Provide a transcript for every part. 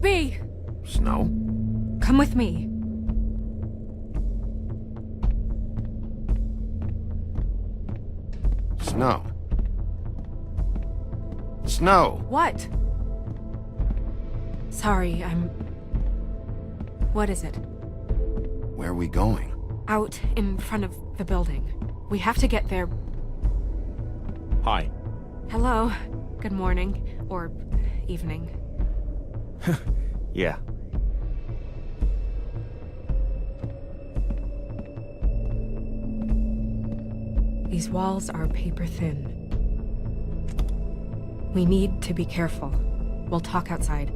Bigby! Snow? Come with me. Snow? Snow! What? Sorry, What is it? Where are we going? Out in front of the building. We have to get there. Hi. Hello. Good morning. Or evening. Yeah. These walls are paper thin. We need to be careful. We'll talk outside.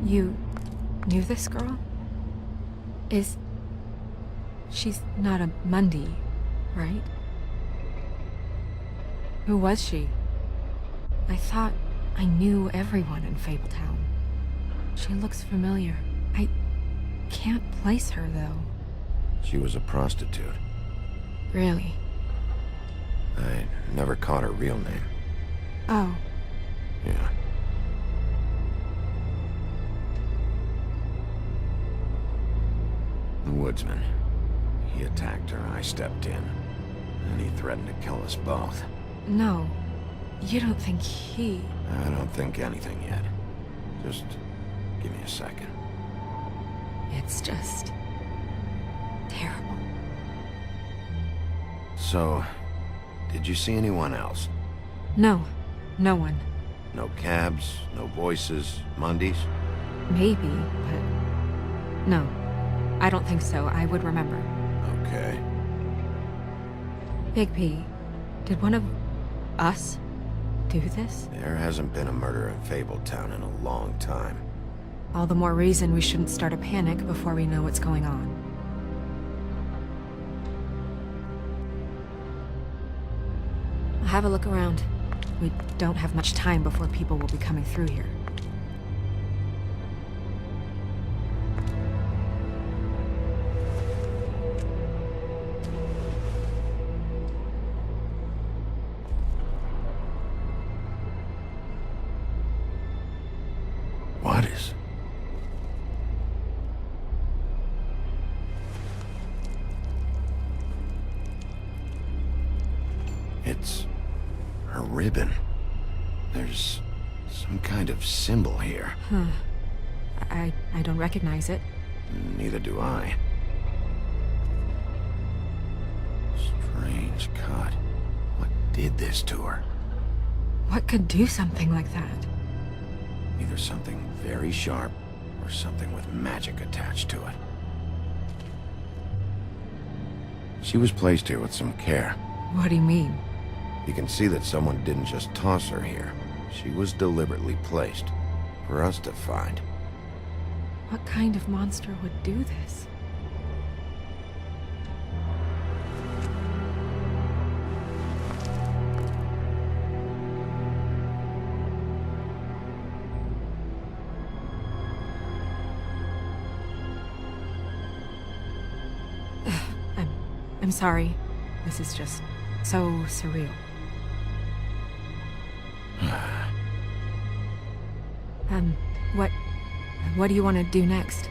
You knew this girl? She's not a Mundy, right? Who was she? I thought I knew everyone in Fabletown. She looks familiar. I can't place her, though. She was a prostitute. Really? I never caught her real name. Oh. Yeah. The woodsman. He attacked her, I stepped in. And he threatened to kill us both. No. You don't think he... I don't think anything yet. Just give me a second. It's just... terrible. So, did you see anyone else? No. No one. No cabs, no voices, Mundies? Maybe, but... No. I don't think so. I would remember. Okay. Bigby, did one of us do this? There hasn't been a murder in Fabletown in a long time. All the more reason we shouldn't start a panic before we know what's going on. I'll have a look around. We don't have much time before people will be coming through here. What is... It's... her ribbon. There's some kind of symbol here. Huh. I don't recognize it. Neither do I. Strange cut. What did this to her? What could do something like that? Either something very sharp, or something with magic attached to it. She was placed here with some care. What do you mean? You can see that someone didn't just toss her here. She was deliberately placed, for us to find. What kind of monster would do this? I'm sorry. This is just so surreal. What do you want to do next?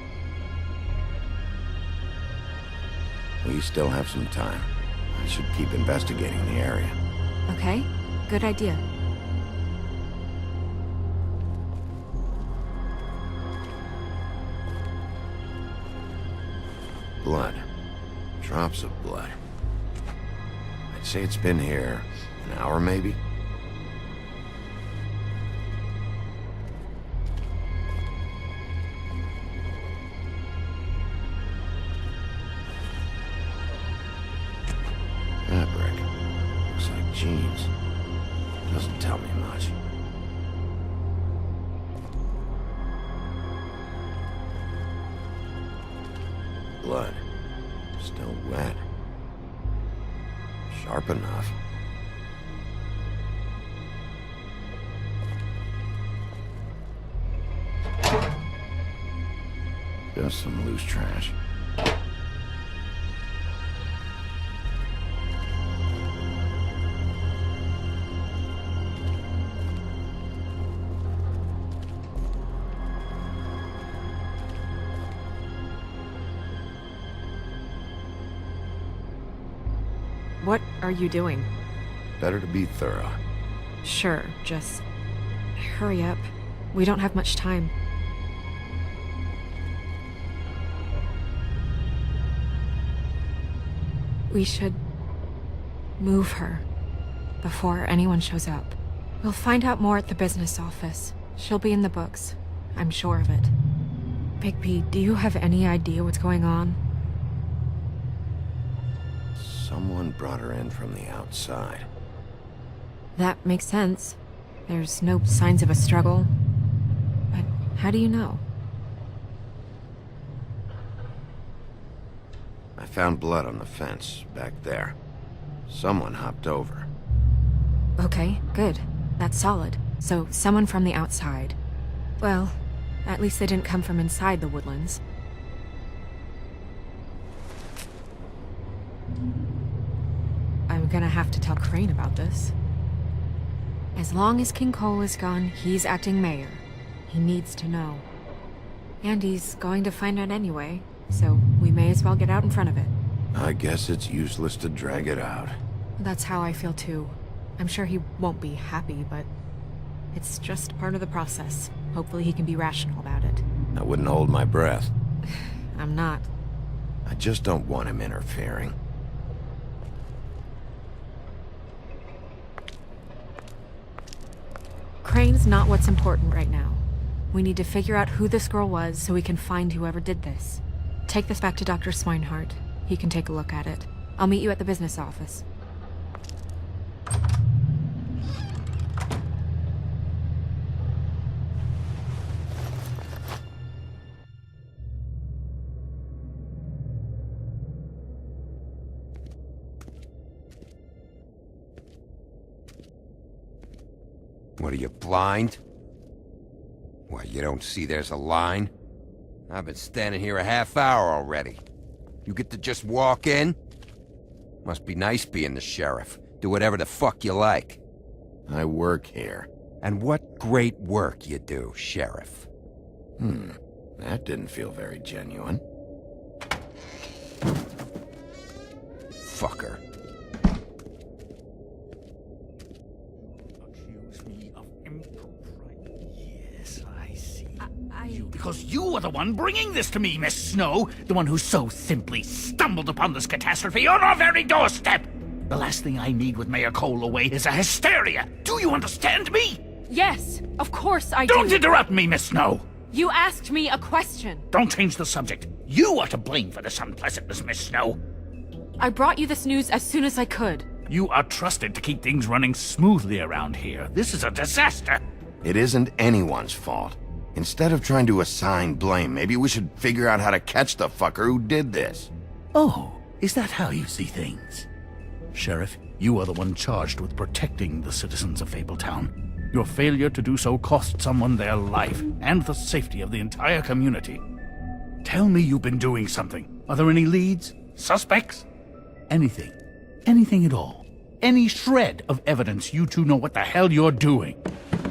We still have some time. I should keep investigating the area. Okay, good idea. Blood. Drops of blood. I'd say it's been here an hour, maybe? Fabric. Looks like jeans. Doesn't tell me much. Blood. Still wet. Sharp enough. Just some loose trash. What are you doing? Better to be thorough. Sure, just hurry up. We don't have much time. We should move her before anyone shows up. We'll find out more at the business office. She'll be in the books. I'm sure of it. Bigby, do you have any idea what's going on? Someone brought her in from the outside. That makes sense. There's no signs of a struggle. But how do you know? I found blood on the fence, back there. Someone hopped over. Okay, good. That's solid. So, someone from the outside. Well, at least they didn't come from inside the woodlands. I'm gonna have to tell Crane about this. As long as King Cole is gone, he's acting mayor. He needs to know. And he's going to find out anyway, so we may as well get out in front of it. I guess it's useless to drag it out. That's how I feel too. I'm sure he won't be happy, but it's just part of the process. Hopefully he can be rational about it. I wouldn't hold my breath. I'm not. I just don't want him interfering. Crane's not what's important right now. We need to figure out who this girl was so we can find whoever did this. Take this back to Dr. Swinehart. He can take a look at it. I'll meet you at the business office. What, are you blind? What, you don't see there's a line? I've been standing here a half hour already. You get to just walk in? Must be nice being the sheriff. Do whatever the fuck you like. I work here. And what great work you do, Sheriff. That didn't feel very genuine. Fucker. Accuse me of impropriety. Yes, I see. I... Because you are the one bringing this to me, Miss Snow. The one who so simply stumbled upon this catastrophe on our very doorstep. The last thing I need with Mayor Cole away is a hysteria. Do you understand me? Yes, of course I do. Don't interrupt me, Miss Snow. You asked me a question. Don't change the subject. You are to blame for this unpleasantness, Miss Snow. I brought you this news as soon as I could. You are trusted to keep things running smoothly around here. This is a disaster. It isn't anyone's fault. Instead of trying to assign blame, maybe we should figure out how to catch the fucker who did this. Oh, is that how you see things? Sheriff, you are the one charged with protecting the citizens of Fabletown. Your failure to do so cost someone their life and the safety of the entire community. Tell me you've been doing something. Are there any leads? Suspects? Anything. Anything at all. Any shred of evidence you two know what the hell you're doing.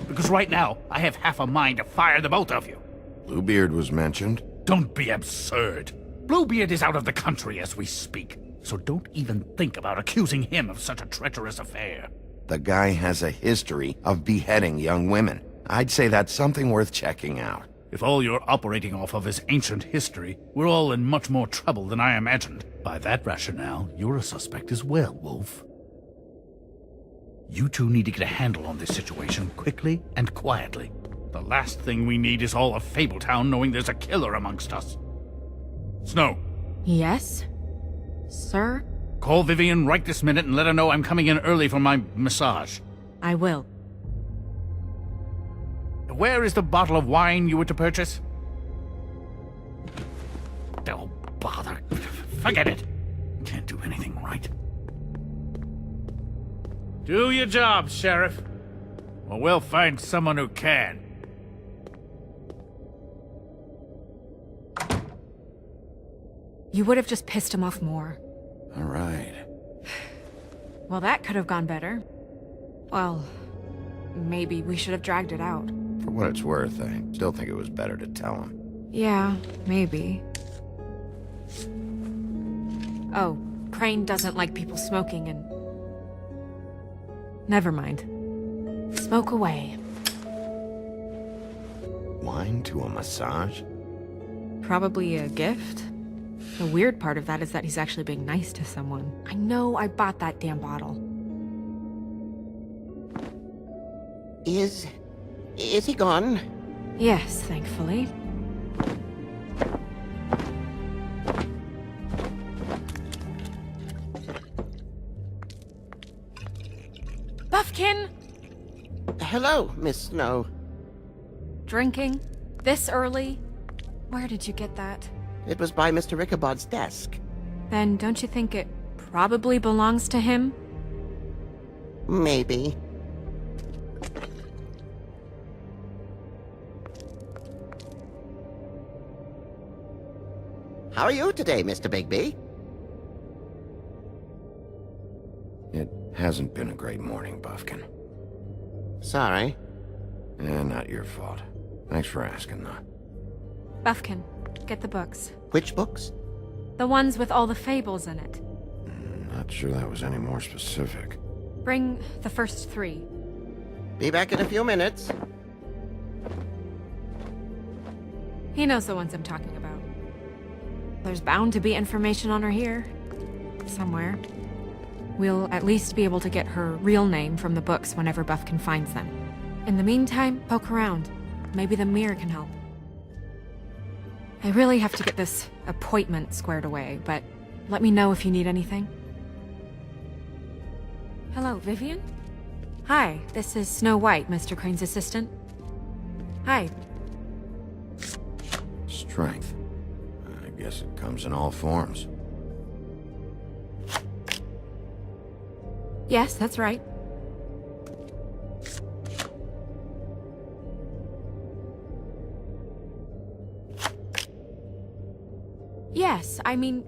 Because right now, I have half a mind to fire the both of you. Bluebeard was mentioned. Don't be absurd. Bluebeard is out of the country as we speak, so don't even think about accusing him of such a treacherous affair. The guy has a history of beheading young women. I'd say that's something worth checking out. If all you're operating off of is ancient history, we're all in much more trouble than I imagined. By that rationale, you're a suspect as well, Wolf. You two need to get a handle on this situation quickly and quietly. The last thing we need is all of Fabletown knowing there's a killer amongst us. Snow, Yes? Sir? call Vivian right this minute and let her know I'm coming in early for my massage. I will. Where is the bottle of wine you were to purchase? Oh, bother. Forget it. Can't do anything right. Do your job, Sheriff. Or we'll find someone who can. You would have just pissed him off more. All right. Well, that could have gone better. Well, maybe we should have dragged it out. For what it's worth, I still think it was better to tell him. Yeah, maybe. Oh, Crane doesn't like people smoking and... Never mind. Smoke away. Wine to a massage? Probably a gift. The weird part of that is that he's actually being nice to someone. I know I bought that damn bottle. Is he gone? Yes, thankfully. Buffkin! Hello, Miss Snow. Drinking? This early? Where did you get that? It was by Mr. Ichabod's desk. Then don't you think it probably belongs to him? Maybe. How are you today, Mr. Bigby? It hasn't been a great morning, Buffkin. Sorry. Not your fault. Thanks for asking, though. Buffkin, get the books. Which books? The ones with all the fables in it. Not sure that was any more specific. Bring the first 3. Be back in a few minutes. He knows the ones I'm talking about. There's bound to be information on her here. Somewhere. We'll at least be able to get her real name from the books whenever Buffkin finds them. In the meantime, poke around. Maybe the mirror can help. I really have to get this appointment squared away, but let me know if you need anything. Hello, Vivian? Hi, this is Snow White, Mr. Crane's assistant. Hi. Strength. I guess it comes in all forms. Yes, that's right. Yes, I mean,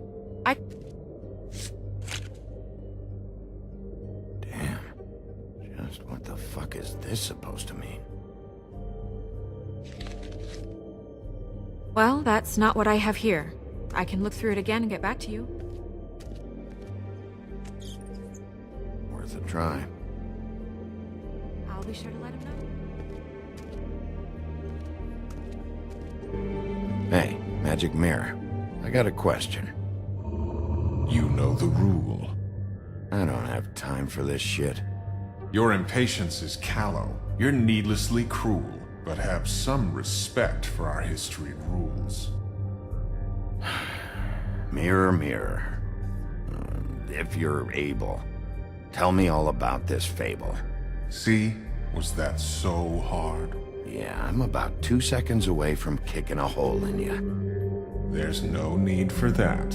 Damn. Just what the fuck is this supposed to mean? Well, that's not what I have here. I can look through it again and get back to you. Worth a try. I'll be sure to let him know. Hey, magic mirror. I got a question. You know the rule. I don't have time for this shit. Your impatience is callow. You're needlessly cruel, but have some respect for our history rules. Mirror, mirror. If you're able, tell me all about this fable. See? Was that so hard? Yeah, I'm about 2 seconds away from kicking a hole in you. There's no need for that.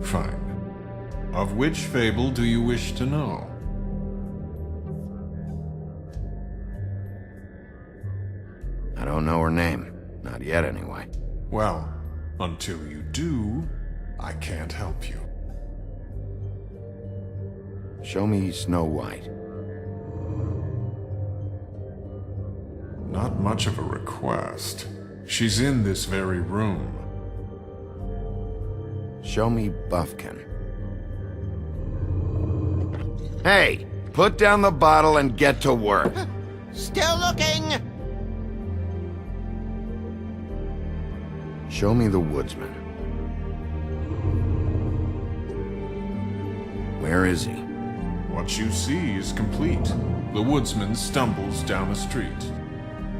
Fine. Of which fable do you wish to know? I don't know her name. Not yet, anyway. Well, until you do, I can't help you. Show me Snow White. Not much of a request. She's in this very room. Show me Buffkin. Hey! Put down the bottle and get to work. Still looking! Show me the woodsman. Where is he? What you see is complete. The woodsman stumbles down a street.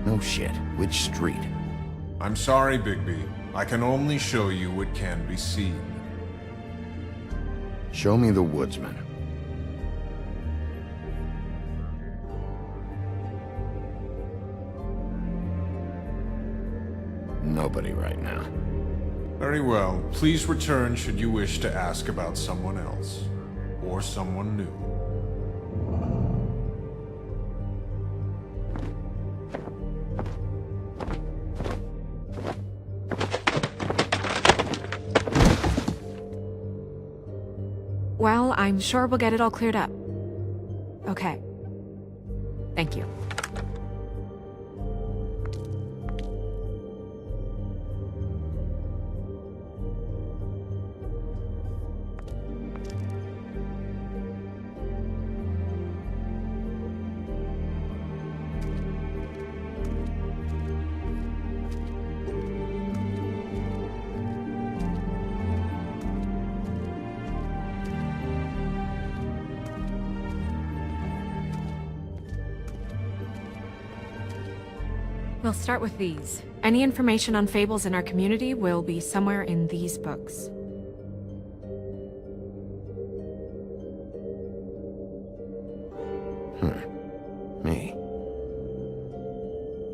No shit. Which street? I'm sorry, Bigby. I can only show you what can be seen. Show me the woodsman. Nobody right now. Very well. Please return should you wish to ask about someone else. Or someone new. Well, I'm sure we'll get it all cleared up. Okay. Thank you. We'll start with these. Any information on fables in our community will be somewhere in these books. Me.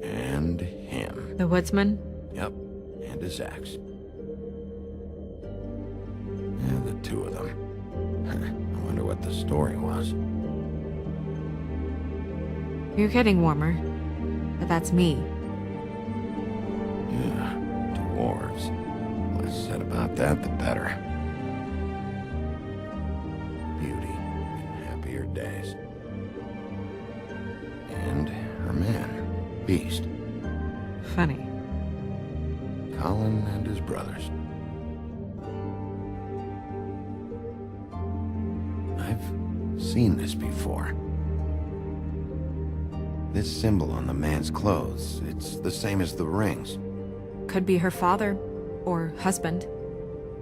And him. The woodsman? Yep. And his axe. Yeah, the two of them. I wonder what the story was. You're getting warmer. But that's me. Yeah, dwarves. Less said about that, the better. Beauty in happier days. And her man, Beast. Funny. Colin and his brothers. I've seen this before. This symbol on the man's clothes, it's the same as the rings. Could be her father, or husband.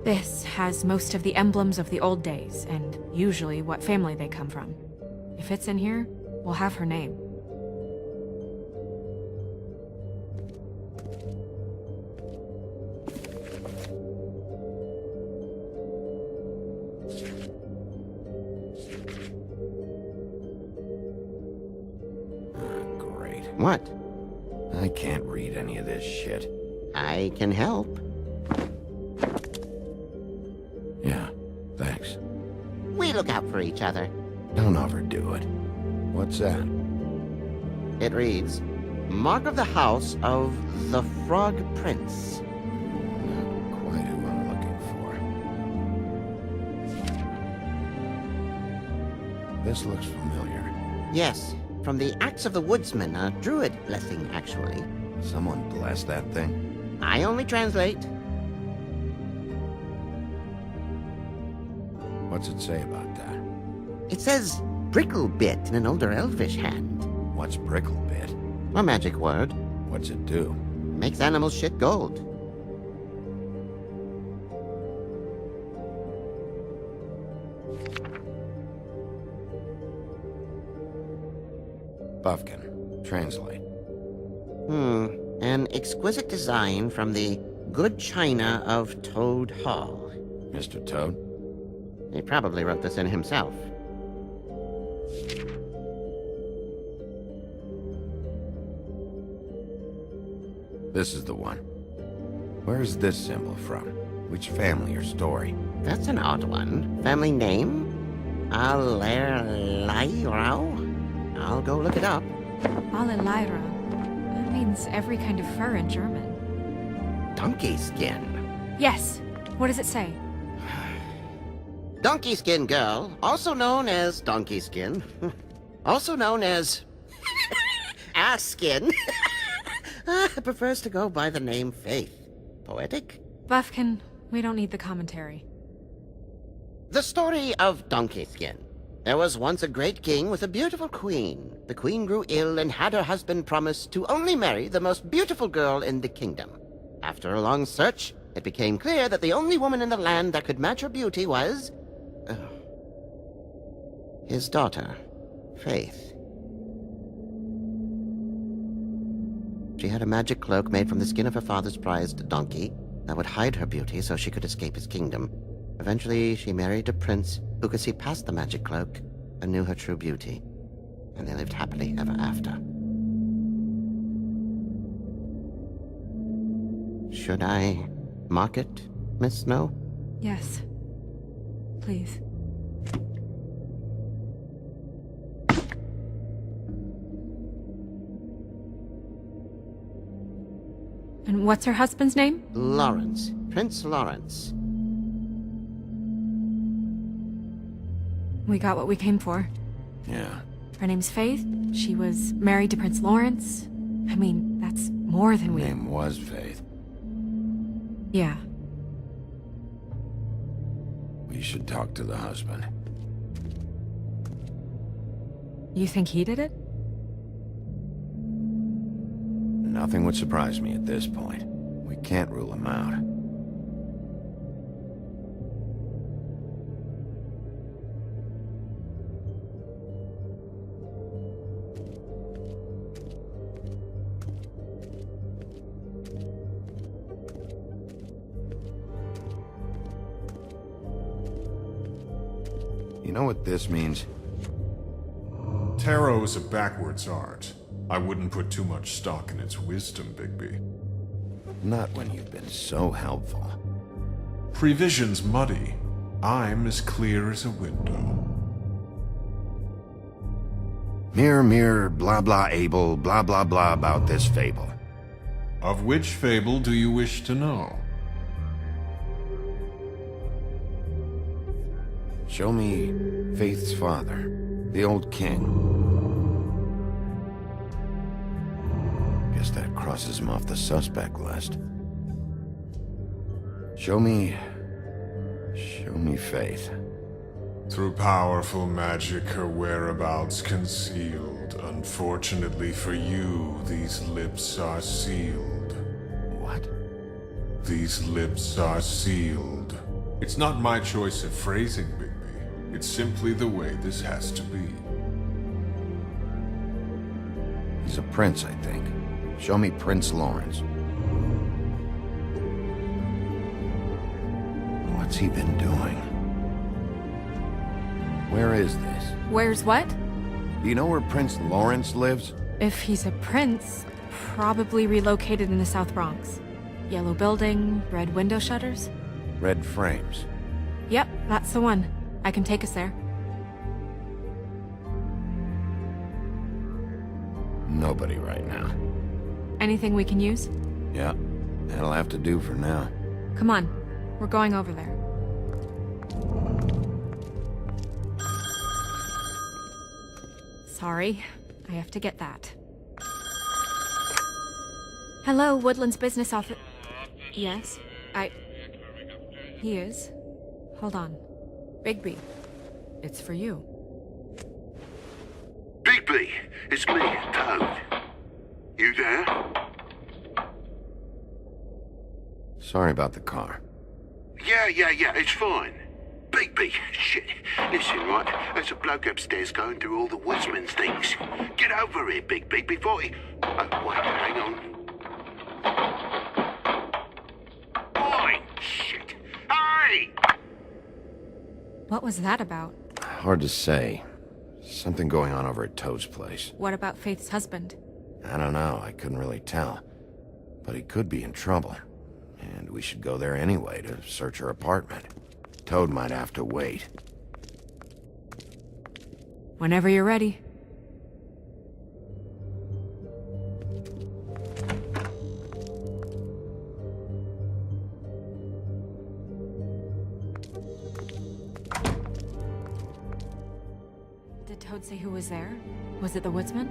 This has most of the emblems of the old days, and usually what family they come from. If it's in here, we'll have her name. Great. What? I can't read any of this shit. I can help. Yeah, thanks. We look out for each other. Don't overdo it. What's that? It reads, Mark of the House of the Frog Prince. Not quite who I'm looking for. This looks familiar. Yes, from the Axe of the Woodsman, a druid blessing, actually. Someone bless that thing? I only translate. What's it say about that? It says Bricklebit in an older elvish hand. What's bricklebit? A magic word. What's it do? Makes animals shit gold. Buffkin. Translate. An exquisite design from the good china of Toad Hall. Mr. Toad? He probably wrote this in himself. This is the one. Where is this symbol from? Which family or story? That's an odd one. Family name? Allerleirauh? I'll go look it up. Allelyra. That means every kind of fur in German. Donkey skin. Yes. What does it say? Donkey skin girl, also known as donkey skin, also known as ass skin, prefers to go by the name Faith. Poetic? Buffkin, we don't need the commentary. The story of Donkey Skin. There was once a great king with a beautiful queen. The queen grew ill and had her husband promise to only marry the most beautiful girl in the kingdom. After a long search, it became clear that the only woman in the land that could match her beauty was... his daughter, Faith. She had a magic cloak made from the skin of her father's prized donkey that would hide her beauty so she could escape his kingdom. Eventually, she married a prince who could see past the magic cloak and knew her true beauty. And they lived happily ever after. Should I mark it, Miss Snow? Yes. Please. And what's her husband's name? Lawrence. Prince Lawrence. We got what we came for. Yeah. Her name's Faith. She was married to Prince Lawrence. I mean, that's more than we... Name was Faith. Yeah. We should talk to the husband. You think he did it? Nothing would surprise me at this point. We can't rule him out. You know what this means? Tarot is a backwards art. I wouldn't put too much stock in its wisdom, Bigby. Not when you've been so helpful. Prevision's muddy. I'm as clear as a window. Mirror, mirror, blah blah able, blah blah blah about this fable. Of which fable do you wish to know? Show me Faith's father, the old king. Guess that crosses him off the suspect list. Show me Faith. Through powerful magic, her whereabouts concealed. Unfortunately for you, these lips are sealed. What? These lips are sealed. It's not my choice of phrasing, Bigby. It's simply the way this has to be. He's a prince, I think. Show me Prince Lawrence. What's he been doing? Where is this? Where's what? Do you know where Prince Lawrence lives? If he's a prince, probably relocated in the South Bronx. Yellow building, red window shutters. Red frames. Yep, that's the one. I can take us there. Nobody right now. Anything we can use? Yeah, that'll have to do for now. Come on, we're going over there. Sorry, I have to get that. Hello, Woodland's business office. Yes, He is. Hold on. Bigby, it's for you. Bigby, it's me, Toad. You there? Sorry about the car. Yeah, it's fine. Bigby, shit. Listen, right, there's a bloke upstairs going through all the woodsman's things. Get over here, Bigby, before he... Oh, wait, hang on. Oi, shit. Hey! What was that about? Hard to say. Something going on over at Toad's place. What about Faith's husband? I don't know, I couldn't really tell. But he could be in trouble. And we should go there anyway to search her apartment. Toad might have to wait. Whenever you're ready. Did Toad say who was there? Was it the woodsman?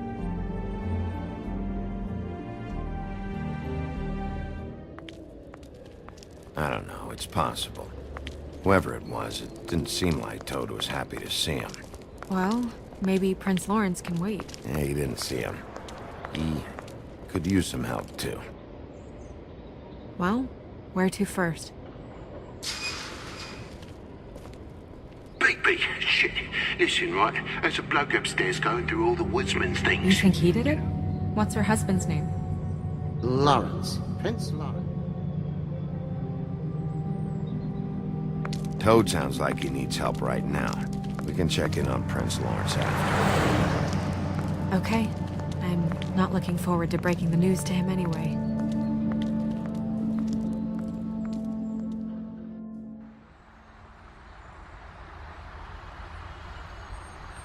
I don't know, it's possible. Whoever it was, it didn't seem like Toad was happy to see him. Well, maybe Prince Lawrence can wait. Yeah, he didn't see him. He could use some help, too. Well, where to first? Bigby, shit. Listen, right, there's a bloke upstairs going through all the woodsman's You things. think he did it? What's her husband's name? Lawrence. Prince Lawrence. Toad sounds like he needs help right now. We can check in on Prince Lawrence after. Okay. I'm not looking forward to breaking the news to him anyway.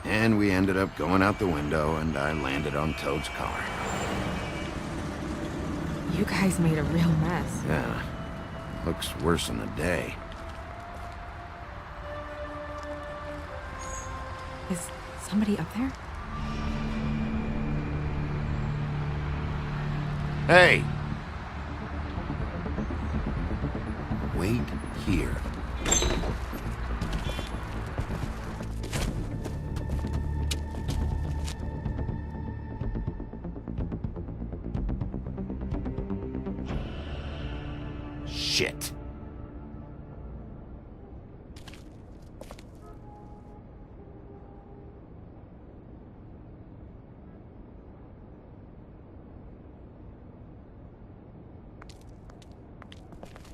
And we ended up going out the window, and I landed on Toad's car. You guys made a real mess. Yeah, looks worse than the day. Is somebody up there? Hey! Wait here. Shit.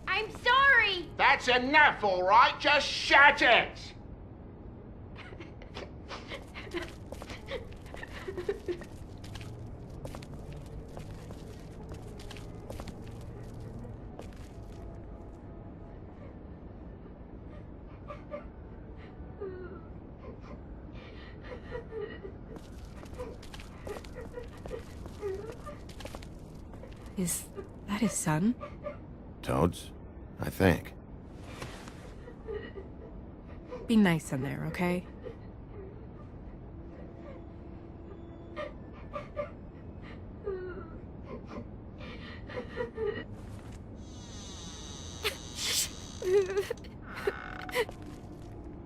I'm sorry! That's enough, all right? Just shut it! Is that his son? Toad's? I think. Be nice in there, okay?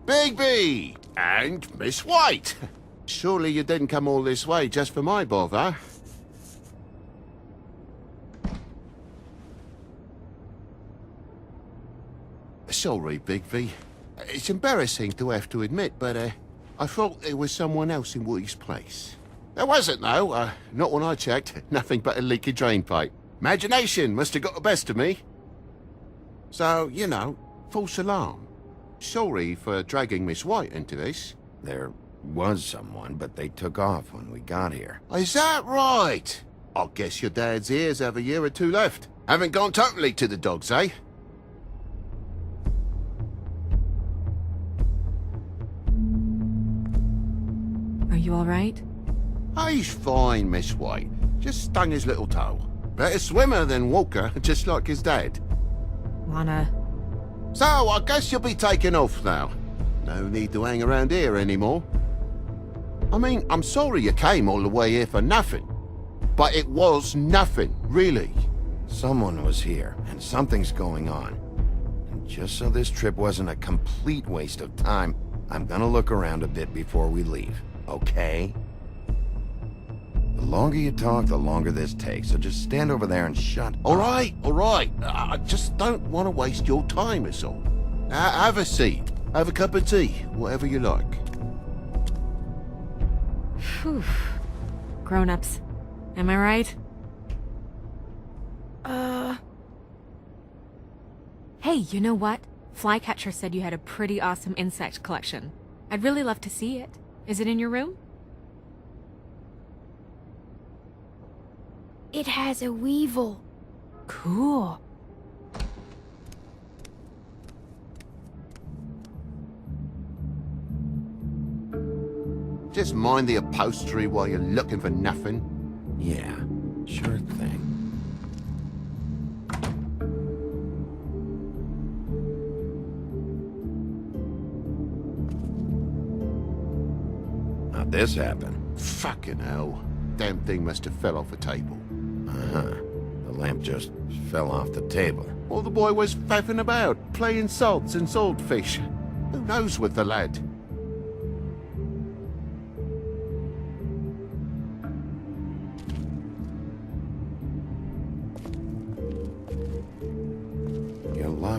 Bigby! And Miss White! Surely you didn't come all this way just for my bother? Sorry, Bigby. It's embarrassing to have to admit, but I thought there was someone else in Woody's place. There wasn't, though. Not when I checked. Nothing but a leaky drain pipe. Imagination must have got the best of me. So, you know, false alarm. Sorry for dragging Miss White into this. There was someone, but they took off when we got here. Is that right? I guess your dad's ears have a year or two left. Haven't gone totally to the dogs, eh? Are you alright? He's fine, Miss White. Just stung his little toe. Better swimmer than walker, just like his dad. Lana, So, I guess you'll be taking off now. No need to hang around here anymore. I mean, I'm sorry you came all the way here for nothing. But it was nothing, really. Someone was here, and something's going on. And just so this trip wasn't a complete waste of time, I'm gonna look around a bit before we leave, okay? The longer you talk, the longer this takes, so just stand over there and shut up. All right. I just don't want to waste your time, is all. Have a seat. Have a cup of tea. Whatever you like. Phew. Grown-ups. Am I right? Hey, you know what? Flycatcher said you had a pretty awesome insect collection. I'd really love to see it. Is it in your room? It has a weevil. Cool. Just mind the upholstery while you're looking for nothing. Yeah, sure thing. How'd this happen? Fucking hell. Damn thing must have fell off a table. Uh-huh. The lamp just fell off the table. Or the boy was faffing about, playing salts and saltfish. Who knows with the lad?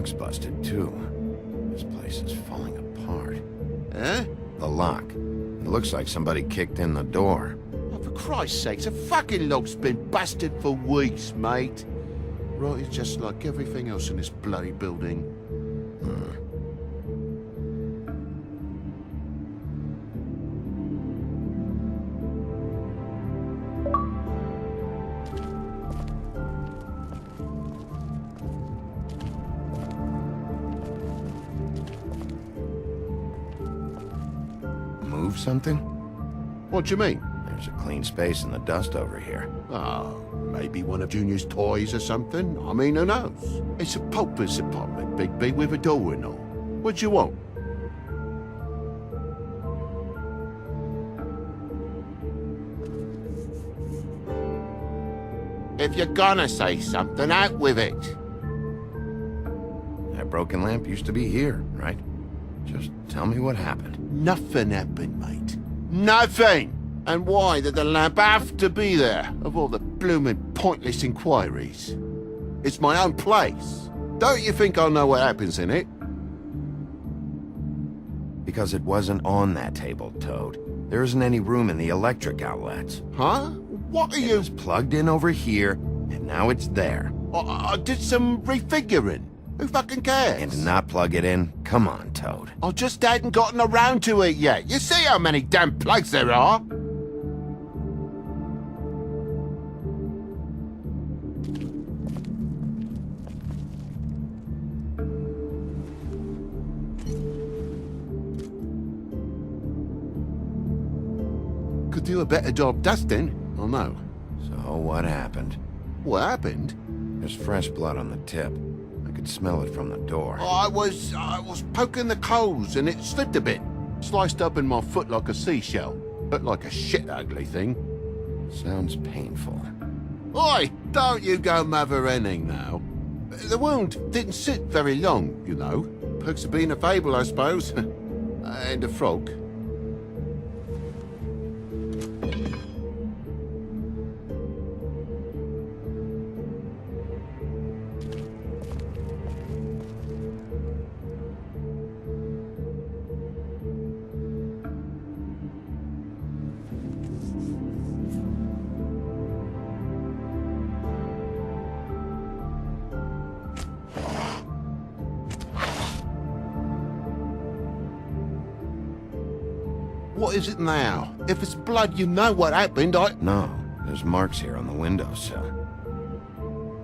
lock's busted, too. This place is falling apart. Eh? The lock. It looks like somebody kicked in the door. Oh, for Christ's sakes, the fucking lock's been busted for weeks, mate. Right, it's just like everything else in this bloody building. Move something? What do you mean? There's a clean space in the dust over here. Oh, maybe one of Junior's toys or something? I mean, who knows? It's a pauper's apartment, Bigby, with a door and all. What do you want? If you're gonna say something, out with it. That broken lamp used to be here, right? Just tell me what happened. Nothing happened, mate. Nothing! And why did the lamp have to be there, of all the blooming pointless inquiries? It's my own place. Don't you think I'll know what happens in it? Because it wasn't on that table, Toad. There isn't any room in the electric outlets. Huh? What are It you... was plugged in over here, and now it's there. I did some refiguring. Who fucking cares? And to not plug it in? Come on, Toad. I just hadn't gotten around to it yet. You see how many damn plugs there are? Could do a better job dusting. I know. So what happened? What happened? There's fresh blood on the tip. I could smell it from the door. I was poking the coals and it slipped a bit. Sliced up in my foot like a seashell. Looked like a shit ugly thing. Sounds painful. Oi, don't you go mother-henning now. The wound didn't sit very long, you know. Perks of being a fable, I suppose. And a frog. What is it now? If it's blood, you know what happened. No, there's marks here on the windowsill.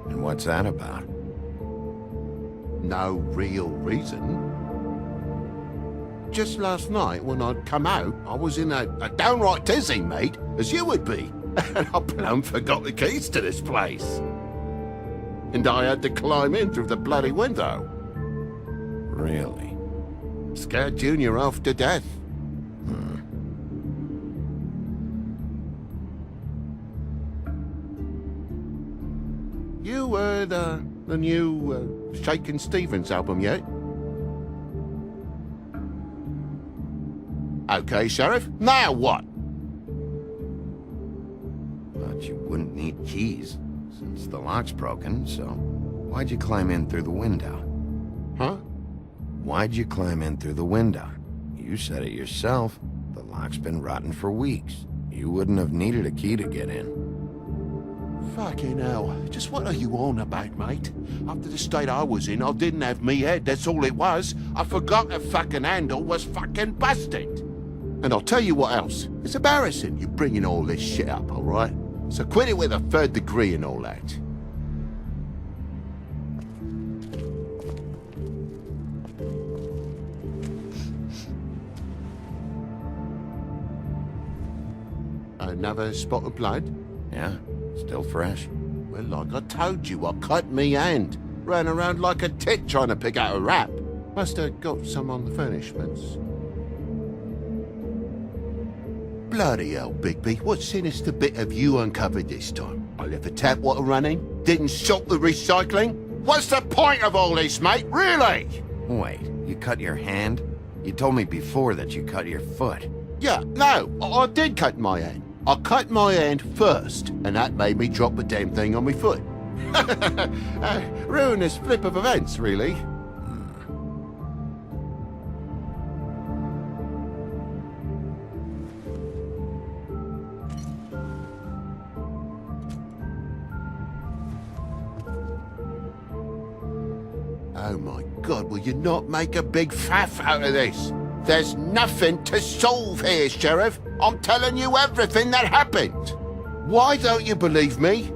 And what's that about? No real reason. Just last night, when I'd come out, I was in a downright tizzy, mate, as you would be. And I plumb forgot the keys to this place. And I had to climb in through the bloody window. Really? Scared Junior off to death. You heard the new Shakin' Stevens album yet? Okay, Sheriff. Now what? But you wouldn't need keys, since the lock's broken, so why'd you climb in through the window? Huh? Why'd you climb in through the window? You said it yourself. The lock's been rotten for weeks. You wouldn't have needed a key to get in. Fucking hell. Just what are you on about, mate? After the state I was in, I didn't have me head, that's all it was. I forgot the fucking handle was fucking busted. And I'll tell you what else. It's embarrassing you bringing all this shit up, all right? So quit it with a third degree and all that. Another spot of blood? Yeah, still fresh. Well, like I told you, I cut me hand. Ran around like a tit trying to pick out a rap. Must have got some on the furnishments. Bloody hell, Bigby, what sinister bit have you uncovered this time? I left the tap water running, didn't stop the recycling? What's the point of all this, mate, really? Wait, you cut your hand? You told me before that you cut your foot. Yeah, no, I did cut my hand. I cut my hand first, and that made me drop the damn thing on my foot. Ruinous flip of events, really. Oh my God, will you not make a big faff out of this? There's nothing to solve here, Sheriff. I'm telling you everything that happened. Why don't you believe me?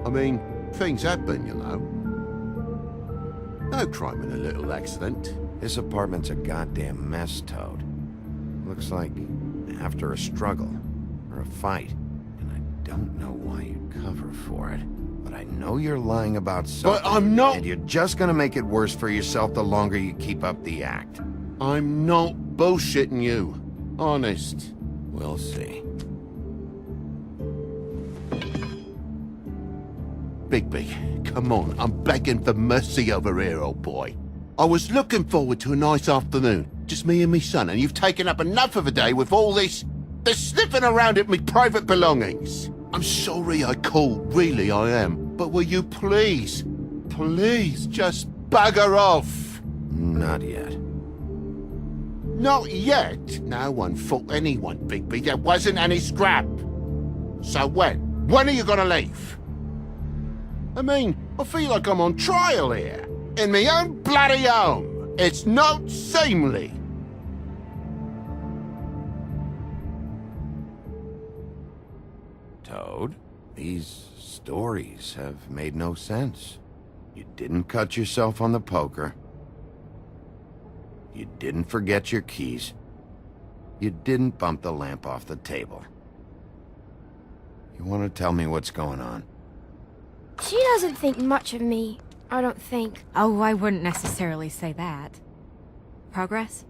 I mean, things happen, you know. No crime in a little accident. This apartment's a goddamn mess, Toad. Looks like after a struggle, or a fight. And I don't know why you'd cover for it. But I know you're lying about something. But I'm not! And you're just gonna make it worse for yourself the longer you keep up the act. I'm not bullshitting you. Honest. We'll see. Bigby, come on, I'm begging for mercy over here, old boy. I was looking forward to a nice afternoon, just me and me son, and you've taken up enough of a day with all this sniffing around at me private belongings. I'm sorry I called, really I am, but will you please just bugger off? Not yet. Not yet? No one fought anyone, Bigby. There wasn't any scrap. So when? When are you gonna leave? I mean, I feel like I'm on trial here. In my own bloody home. It's not seemly. Toad, these stories have made no sense. You didn't cut yourself on the poker. You didn't forget your keys. You didn't bump the lamp off the table. You want to tell me what's going on? She doesn't think much of me, I don't think. Oh, I wouldn't necessarily say that. Progress?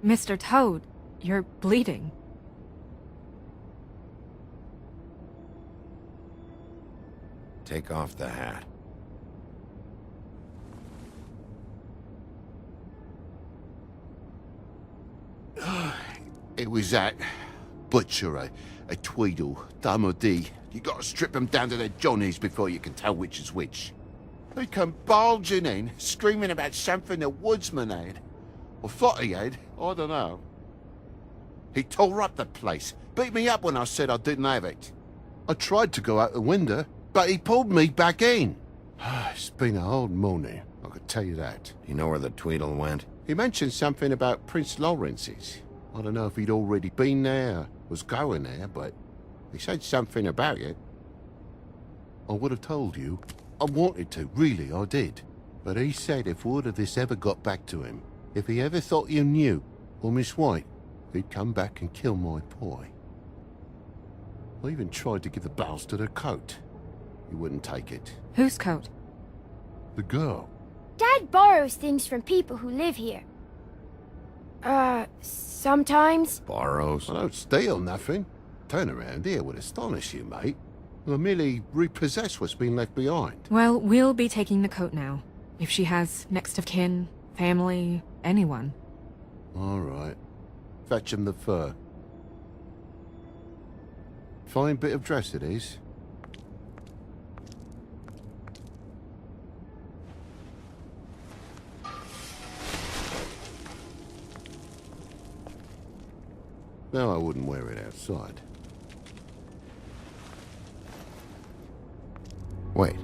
Mr. Toad, you're bleeding. Take off the hat. It was that butcher, a Tweedle, Dum or D. You gotta strip them down to their johnnies before you can tell which is which. They come bulging in, screaming about something the woodsman had. Or thought he had, I don't know. He tore up the place, beat me up when I said I didn't have it. I tried to go out the window, but he pulled me back in. It's been a hard morning, I could tell you that. You know where the Tweedle went? He mentioned something about Prince Lawrence's. I don't know if he'd already been there, or was going there, but he said something about it. I would have told you. I wanted to, really, I did. But he said if word of this ever got back to him, if he ever thought you knew, or Miss White, he'd come back and kill my boy. I even tried to give the bastard a coat. He wouldn't take it. Whose coat? The girl. Dad borrows things from people who live here. Sometimes. Borrows? I don't steal nothing. Turn around here would astonish you, mate. I merely repossess what's been left behind. Well, we'll be taking the coat now. If she has next of kin, family, anyone. All right. Fetch him the fur. Fine bit of dress it is. No, I wouldn't wear it outside. Wait.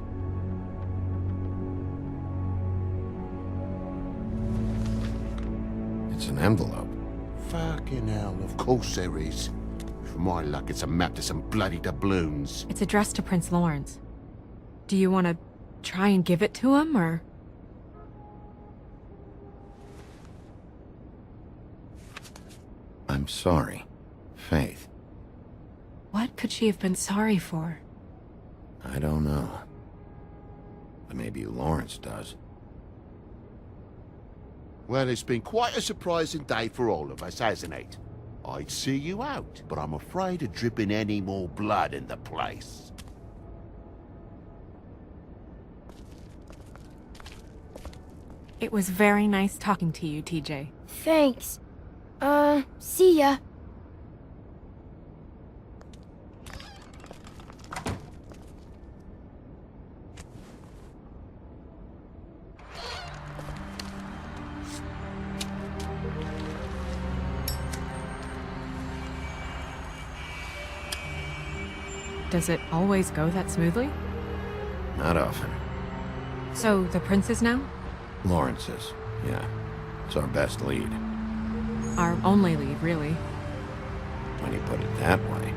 It's an envelope. Fucking hell, of course there is. For my luck, it's a map to some bloody doubloons. It's addressed to Prince Lawrence. Do you want to try and give it to him, or...? I'm sorry, Faith. What could she have been sorry for? I don't know. But maybe Lawrence does. Well, it's been quite a surprising day for all of us, hasn't it? I'd see you out, but I'm afraid of dripping any more blood in the place. It was very nice talking to you, TJ. Thanks. See ya. Does it always go that smoothly? Not often. So, the prince's now? Lawrence's, yeah. It's our best lead. Our only lead, really. When you put it that way.